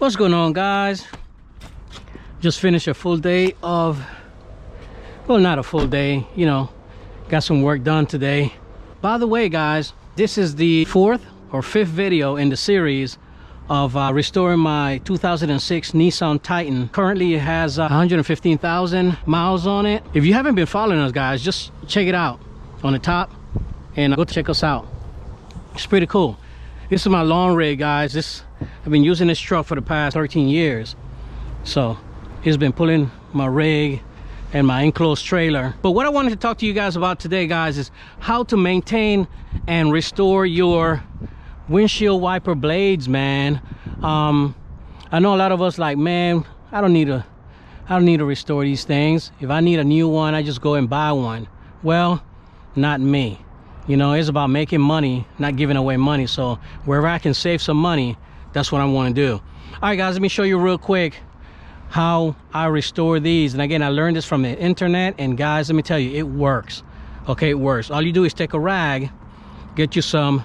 What's going on, guys? Just finished a full day of, well, not a full day, you know, got some work done today. By the way, guys, this is the fourth or fifth video in the series of restoring my 2006 Nissan Titan. Currently it has 115,000 miles on it. If you haven't been following us, guys, just check it out on the top and go check us out. It's pretty cool. This is my long rig, guys. I've been using this truck for the past 13 years. So it's been pulling my rig and my enclosed trailer. But what I wanted to talk to you guys about today, guys, is how to maintain and restore your windshield wiper blades, man. I know a lot of us like, man, I don't need to restore these things. If I need a new one, I just go and buy one. Well, not me. You know, it's about making money, not giving away money. So wherever I can save some money, that's what I want to do. All right, guys, let me show you real quick how I restore these. And again, I learned this from the internet, and guys, let me tell you, it works. Okay, it works. All you do is take a rag, get you some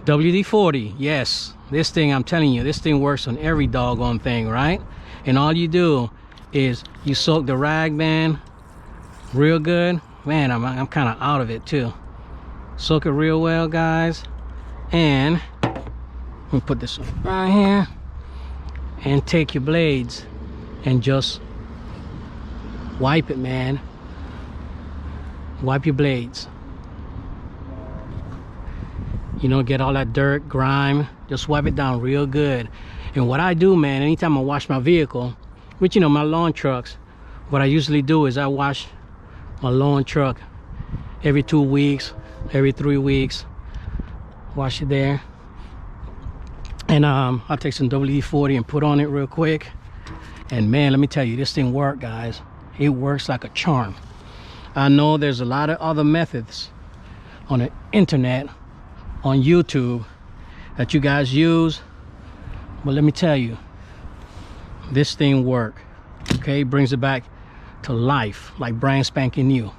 WD-40. Yes, this thing, I'm telling you, this thing works on every doggone thing, right? And all you do is you soak the rag, man, real good. Man, I'm kind of out of it too. Soak it real well, guys. And let me put this right here. And take your blades and just wipe it, man. Wipe your blades. You know, get all that dirt, grime, just wipe it down real good. And what I do, man, anytime I wash my vehicle, which, you know, my lawn trucks, what I usually do is I wash my lawn truck every 2 weeks, every 3 weeks. Wash it there. And I'll take some WD-40 and put on it real quick. And man, let me tell you, this thing works, guys. It works like a charm. I know there's a lot of other methods on the internet, on YouTube, that you guys use, but let me tell you, this thing works. Okay, brings it back to life, like brand spanking new.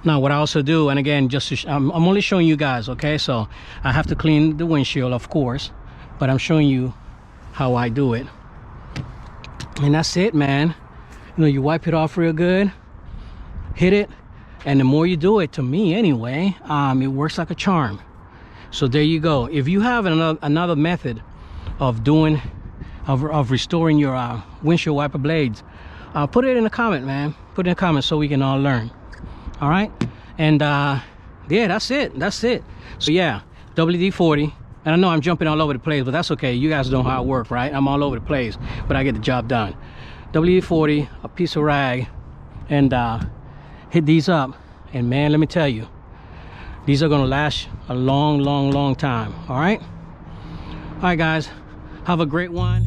Now, what I also do, and again, just to I'm only showing you guys, okay? So I have to clean the windshield, of course, but I'm showing you how I do it. And that's it, man. You know, you wipe it off real good, hit it, and the more you do it, to me anyway, it works like a charm. So there you go. If you have another method of restoring your windshield wiper blades, put it in the comment, man. Put it in the comments so we can all learn. All right, and yeah, that's it. So yeah, WD-40. And I know I'm jumping all over the place, but that's okay. You guys know how it works, right? I'm all over the place, but I get the job done. WD-40, a piece of rag, and hit these up. And man, let me tell you, these are gonna last a long time. All right, guys, have a great one.